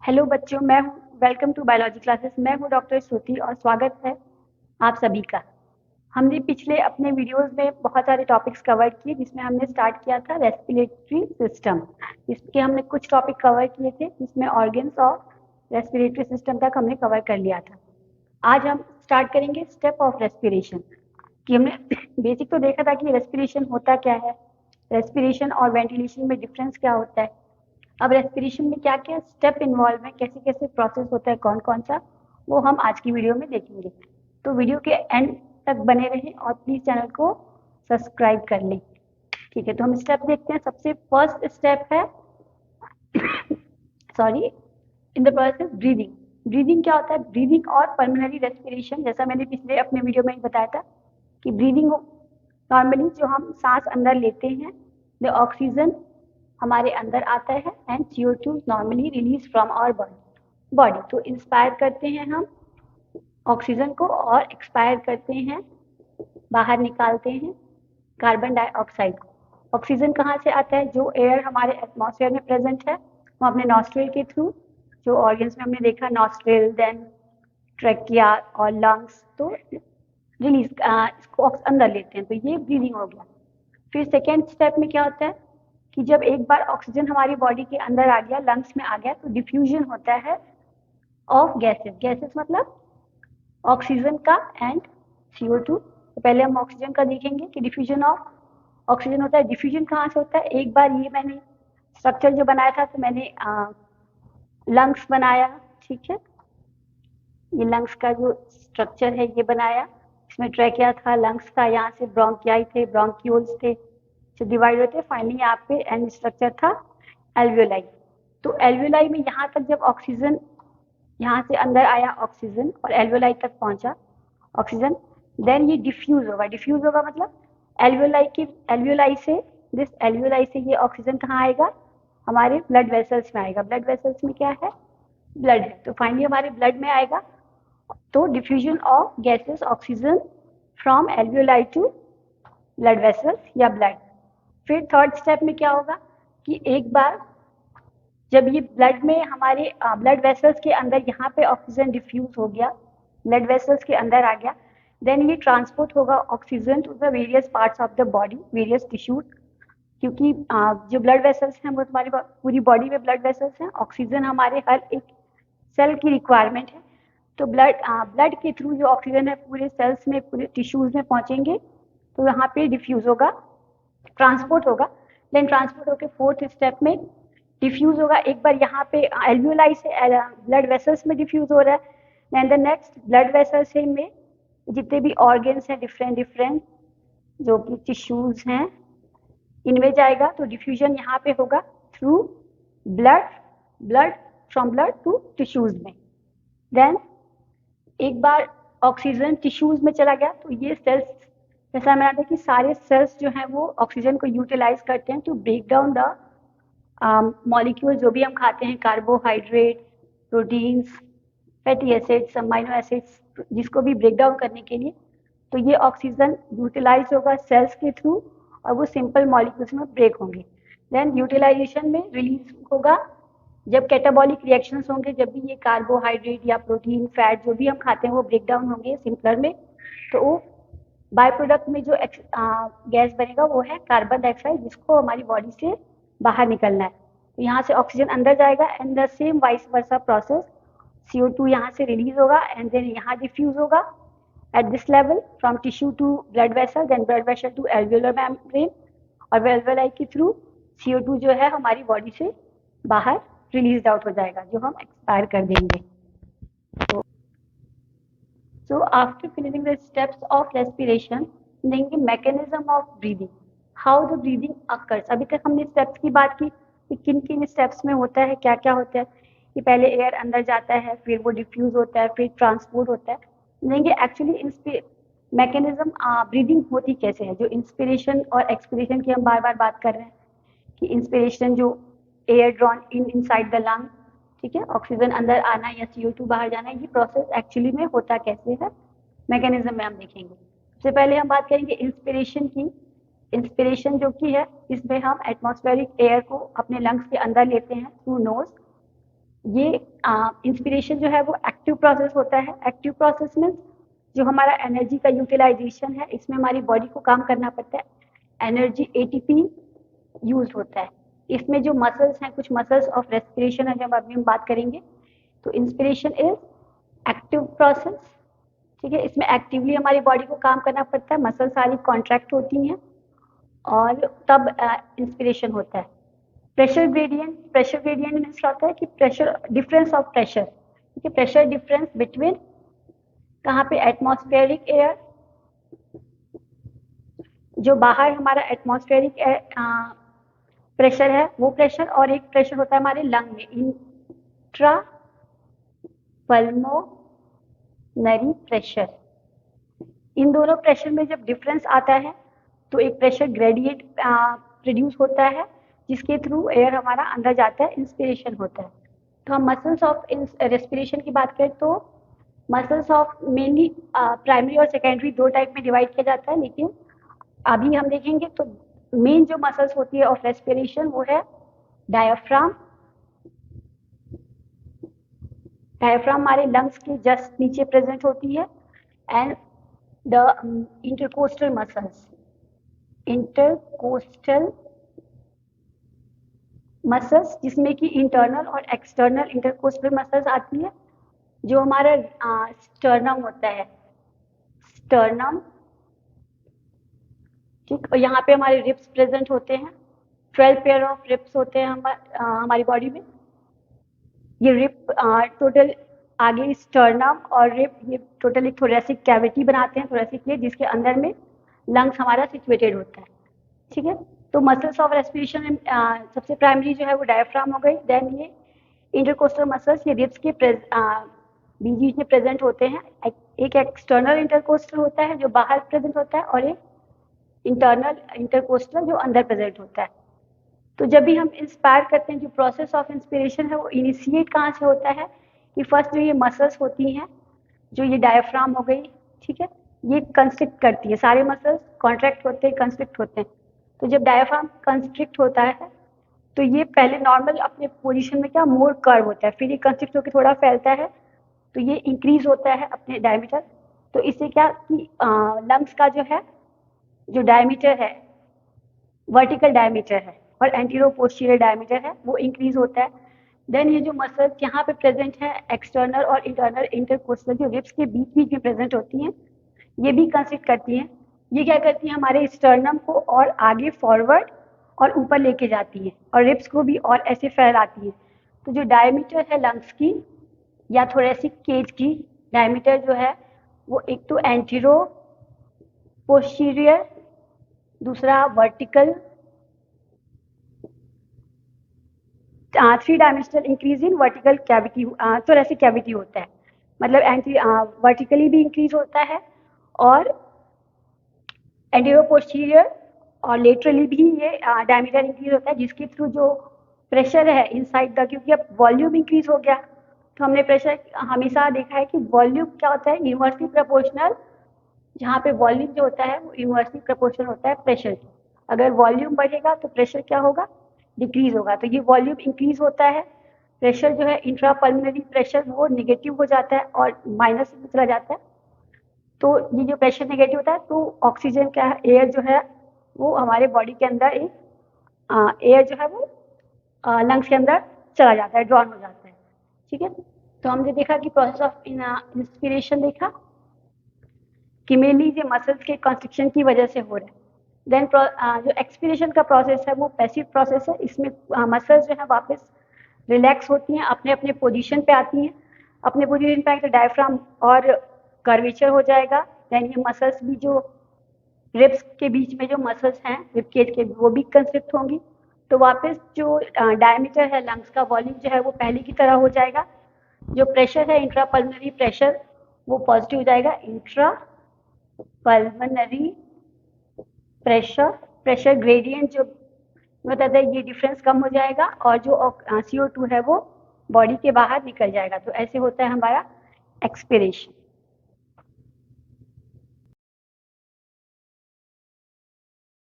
Hello बच्चों, मैं हूँ वेलकम टू बायोलॉजी क्लासेस। मैं हूँ डॉक्टर श्रुति और स्वागत है आप सभी का। हमने पिछले अपने वीडियोस में बहुत सारे टॉपिक्स कवर किए, जिसमें हमने स्टार्ट किया था रेस्पिरेटरी सिस्टम। इसके हमने कुछ टॉपिक कवर किए थे, जिसमें ऑर्गन्स और रेस्पिरेटरी सिस्टम तक हमने कवर कर लिया था। आज हम स्टार्ट करेंगे स्टेप ऑफ रेस्पिरेशन। कि हमने बेसिक तो देखा था कि रेस्पिरेशन होता क्या है, रेस्पिरेशन और वेंटिलेशन में डिफरेंस क्या होता है। अब रेस्पिरेशन में क्या क्या स्टेप इन्वॉल्व है, कैसे कैसे प्रोसेस होता है, कौन कौन सा, वो हम आज की वीडियो में देखेंगे। तो वीडियो के एंड तक बने रहें और प्लीज चैनल को सब्सक्राइब कर लें। ठीक है, तो हम स्टेप देखते हैं। सबसे फर्स्ट स्टेप है sorry in the process breathing. Breathing क्या होता है? ब्रीदिंग और पल्मोनरी रेस्पिरेशन, जैसा मैंने पिछले अपने वीडियो में ही बताया था कि ब्रीदिंग नॉर्मली जो हम सांस अंदर लेते हैं, द ऑक्सीजन हमारे अंदर आता है and CO2 normally release from our body. तो इंस्पायर करते हैं हम ऑक्सीजन को और एक्सपायर करते हैं, बाहर निकालते हैं कार्बन डाइऑक्साइड को। ऑक्सीजन कहाँ से आता है? जो एयर हमारे एटमॉस्फेयर में प्रेजेंट है, वो अपने नॉस्ट्रिल के थ्रू, जो ऑर्गन्स में हमने देखा नॉस्ट्रिल, देन ट्रेकिया और लंग्स, तो रिलीज इसको अंदर लेते हैं। तो ये ब्रीदिंग हो गया। फिर सेकेंड स्टेप में क्या होता है कि जब एक बार ऑक्सीजन हमारी बॉडी के अंदर आ गया, लंग्स में आ गया, तो डिफ्यूजन होता है ऑफ गैसेस। गैसेस मतलब ऑक्सीजन का एंड CO2। तो पहले हम ऑक्सीजन का देखेंगे कि डिफ्यूजन ऑफ ऑक्सीजन होता है। डिफ्यूजन कहाँ से होता है? एक बार ये मैंने स्ट्रक्चर जो बनाया था, तो मैंने लंग्स बनाया। ठीक है, ये लंग्स का जो स्ट्रक्चर है ये बनाया। इसमें ट्रैकिया था, लंग्स था, यहाँ से ब्रोंकियाई थे, ब्रोंक्यूल्स थे जो डिवाइड होते। फाइनली यहाँ पे एंड स्ट्रक्चर था एल्वियोलाई। तो एल्वियोलाई में यहाँ तक जब ऑक्सीजन यहाँ से अंदर आया ऑक्सीजन और एल्वियोलाई तक पहुंचा ऑक्सीजन, देन ये डिफ्यूज होगा। डिफ्यूज होगा मतलब एल्वियोलाई से दिस एल्वियोलाई से ये ऑक्सीजन कहाँ आएगा? हमारे ब्लड वेसल्स में आएगा। ब्लड वेसल्स में क्या है? ब्लड है। तो फाइनली हमारे ब्लड में आएगा। तो diffusion of gases oxygen from alveoli to blood vessels या ब्लड। फिर थर्ड स्टेप में क्या होगा कि एक बार जब ये ब्लड में हमारे ब्लड वेसल्स के अंदर यहाँ पे ऑक्सीजन डिफ्यूज हो गया, ब्लड वेसल्स के अंदर आ गया, देन ये ट्रांसपोर्ट होगा oxygen to the various parts of the body, various tissues. क्योंकि जो ब्लड वेसल्स हैं वो हमारी पूरी बॉडी में ब्लड वेसल्स हैं। ऑक्सीजन हमारे हर एक सेल की रिक्वायरमेंट है। तो ब्लड के थ्रू जो ऑक्सीजन है पूरे सेल्स में, पूरे टिश्यूज में पहुंचेंगे, तो यहाँ पे डिफ्यूज होगा, ट्रांसपोर्ट होगा। देन ट्रांसपोर्ट होकर फोर्थ स्टेप में डिफ्यूज होगा। एक बार यहाँ पे एल्वियोलाई से ब्लड वेसल्स में डिफ्यूज हो रहा है, then the next blood vessels से में जितने भी ऑर्गन्स हैं डिफरेंट डिफरेंट जो कि टिश्यूज हैं, इनमें जाएगा। तो डिफ्यूजन यहाँ पे होगा through blood, blood from blood to tissues में। देन एक बार ऑक्सीजन टिश्यूज में चला गया, तो ये सेल्स, जैसा मैंने देखा कि सारे सेल्स जो हैं वो ऑक्सीजन को यूटिलाइज करते हैं to break down the molecule जो भी हम खाते हैं, carbohydrate, proteins, fatty acids, amino acids, जिसको भी ब्रेक डाउन करने के लिए। तो ये ऑक्सीजन यूटिलाइज होगा सेल्स के थ्रू और वो सिंपल मॉलिक्यूल्स में ब्रेक होंगे। देन यूटिलाइजेशन में रिलीज होगा जब कैटाबॉलिक रिएक्शंस होंगे, जब भी ये कार्बोहाइड्रेट या प्रोटीन, फैट जो भी हम खाते हैं वो ब्रेक डाउन होंगे सिंपलर में, तो वो बाय प्रोडक्ट में जो गैस बनेगा वो है कार्बन डाइऑक्साइड, जिसको हमारी बॉडी से बाहर निकलना है। तो यहाँ से ऑक्सीजन अंदर जाएगा and the same vice versa process, CO2 यहाँ से रिलीज होगा एंड देन यहाँ डिफ्यूज होगा at this level from tissue to blood vessel, then blood vessel to alveolar membrane, और एल्वियोलाई के थ्रू CO2 जो है हमारी बॉडी से बाहर रिलीज आउट हो जाएगा, जो हम एक्सपायर कर देंगे। So after finishing the steps of respiration, देखेंगे mechanism of breathing, how the breathing occurs। अभी तक हमने steps की बात की कि किन किन steps में होता है, क्या क्या होता है। कि पहले एयर अंदर जाता है, फिर वो डिफ्यूज होता है, फिर ट्रांसपोर्ट होता है। देखेंगे एक्चुअली मैकेनिज्म ब्रीदिंग होती कैसे है। जो इंस्पिरेशन और एक्सपिरेशन की हम बार बार बात कर रहे हैं कि इंस्पिरेशन जो air drawn inside the lung, ठीक है, ऑक्सीजन अंदर आना या CO2 बाहर जाना, ये प्रोसेस एक्चुअली में होता कैसे है, मैकेनिज्म में हम देखेंगे। सबसे पहले हम बात करेंगे इंस्पिरेशन की। इंस्पिरेशन जो कि है, इसमें हम एटमॉस्फेरिक एयर को अपने लंग्स के अंदर लेते हैं थ्रू नोज। ये इंस्पिरेशन जो है वो एक्टिव प्रोसेस होता है। एक्टिव प्रोसेस में जो हमारा एनर्जी का यूटिलाइजेशन है, इसमें हमारी बॉडी को काम करना पड़ता है। एनर्जी एटीपी यूज होता है। इसमें जो मसल्स हैं, कुछ मसल्स ऑफ रेस्पिरेशन है, जब अभी हम बात करेंगे। तो इंस्पिरेशन इज एक्टिव प्रोसेस, ठीक है। इसमें एक्टिवली हमारी बॉडी को काम करना पड़ता है, मसल सारी कॉन्ट्रैक्ट होती हैं और तब इंस्पिरेशन होता है। प्रेशर ग्रेडियंट मीन्स क्या होता है कि प्रेशर डिफरेंस ऑफ प्रेशर, ठीक है। प्रेशर डिफरेंस बिटवीन कहाँ पे, एटमॉस्फेरिक एयर, जो बाहर हमारा एटमॉस्फेरिक प्रेशर है वो प्रेशर, और एक प्रेशर होता है हमारे लंग में, इंट्रा पल्मोनरी प्रेशर। इन दोनों प्रेशर में जब डिफरेंस आता है तो एक प्रेशर ग्रेडियंट प्रोड्यूस होता है, जिसके थ्रू एयर हमारा अंदर जाता है, इंस्पिरेशन होता है। तो हम मसल्स ऑफ रेस्पिरेशन की बात करें तो मसल्स ऑफ मेनली प्राइमरी और सेकेंडरी दो टाइप में डिवाइड किया जाता है, लेकिन अभी हम देखेंगे तो मेन जो मसल्स होती है ऑफ रेस्पिरेशन वो है डायफ्राम। डायफ्राम हमारे लंग्स के जस्ट नीचे प्रेजेंट होती है, and the intercostal muscles, intercostal muscles जिसमें कि इंटरनल और एक्सटर्नल इंटरकोस्टल मसल्स आती है। जो हमारा स्टर्नम होता है, स्टर्नम, ठीक, और यहाँ पे हमारे रिब्स प्रेजेंट होते हैं। 12 पेयर ऑफ रिब्स होते हैं हमारी बॉडी में। ये रिब टोटल आगे स्टर्नम और रिब, ये टोटल एक थोरेसिक कैविटी बनाते हैं, थोरेसिक ये, जिसके अंदर में लंग्स हमारा सिचुएटेड होता है, ठीक है। तो मसल्स ऑफ रेस्पिरेशन में सबसे प्राइमरी जो है वो डायफ्राम हो गई। देन ये इंटरकोस्टल मसल्स, ये रिब्स के बीच में प्रेजेंट होते हैं। एक एक्सटर्नल इंटरकोस्टल होता है जो बाहर प्रेजेंट होता है, और एक इंटरनल इंटरकोस्टल जो अंदर प्रेजेंट होता है। तो जब भी हम इंस्पायर करते हैं, जो प्रोसेस ऑफ इंस्पिरेशन है वो इनिशिएट कहाँ से होता है कि फर्स्ट जो ये मसल्स होती हैं, जो ये डायफ्राम हो गई, ठीक है, ये कंस्ट्रिक्ट करती है, सारे मसल्स कॉन्ट्रैक्ट होते हैं, कंस्ट्रिक्ट होते हैं। तो जब डायफ्राम कंस्ट्रिक्ट होता है तो ये पहले नॉर्मल अपने पोजीशन में क्या मोर कर्व होता है, फिर ये कंस्ट्रिक्ट होकर थोड़ा फैलता है, तो ये इंक्रीज होता है अपने डायमीटर। तो इससे क्या कि लंग्स का जो है, जो डायमीटर है, वर्टिकल डायमीटर है और एंटीरो पोस्टीरियर डायमीटर है, वो इंक्रीज होता है। देन ये जो मसल्स यहाँ पे प्रेजेंट है, एक्सटर्नल और इंटरनल इंटरकोस्टल, जो रिब्स के बीच बीच में प्रेजेंट होती हैं, ये भी कंस्ट्रिक्ट करती हैं। ये क्या करती हैं, हमारे स्टर्नम को और आगे फॉरवर्ड और ऊपर लेके जाती है, और रिब्स को भी और ऐसे फैलाती है। तो जो डायमीटर है लंग्स की या थोरेसिक केज की डायमीटर जो है वो एक तो एंटीरो पोस्टीरियर, दूसरा vertical, 3 dimensional increase in vertical cavity, thoracic cavity होता है। मतलब वर्टिकली भी इंक्रीज होता है और एंटीरो पोस्टीरियर और लेटरली भी ये डायमीटर इंक्रीज होता है, जिसके थ्रू जो प्रेशर है इनसाइड द, क्योंकि अब वॉल्यूम इंक्रीज हो गया, तो हमने प्रेशर हमेशा देखा है कि वॉल्यूम क्या होता है, इनवर्सली प्रोपोर्शनल। जहाँ पे वॉल्यूम जो होता है वो इनवर्सली प्रोपोर्शनल होता है प्रेशर की। अगर वॉल्यूम बढ़ेगा तो प्रेशर क्या होगा, डिक्रीज होगा। तो ये वॉल्यूम इंक्रीज होता है, प्रेशर जो है इंट्रा पल्मोनरी प्रेशर वो नेगेटिव हो जाता है और माइनस में चला जाता है। तो ये जो प्रेशर नेगेटिव होता है तो ऑक्सीजन क्या है, एयर जो है वो हमारे बॉडी के अंदर एक एयर जो है वो लंग्स के अंदर चला जाता है, ड्रॉन हो जाता है, ठीक है। तो हमने देखा कि प्रोसेस ऑफ इंस्पिरेशन देखा कि मेनली ये मसल्स के कंस्ट्रक्शन की वजह से हो रहा है। देन जो एक्सपिरेशन का प्रोसेस है वो पैसिव प्रोसेस है। इसमें मसल्स जो है वापस रिलैक्स होती हैं, अपने अपने पोजीशन पे आती हैं। अपने पोजीशन पे आए तो डायफ्राम और कर्वेचर हो जाएगा। देन ये मसल्स भी जो रिब्स के बीच में जो मसल्स हैं रिब केज के, वो भी कंस्ट्रिक्ट होंगी। तो वापस जो डायमीटर है लंग्स का, वॉल्यूम जो है वो पहले की तरह हो जाएगा। जो प्रेशर है इंट्रा पल्मोनरी प्रेशर वो पॉजिटिव हो जाएगा, इंट्रा पल्मोनरी प्रेशर ग्रेडियंट जो बताता है ये डिफरेंस कम हो जाएगा, और जो CO2 है वो बॉडी के बाहर निकल जाएगा। तो ऐसे होता है हमारा एक्सपिरेशन।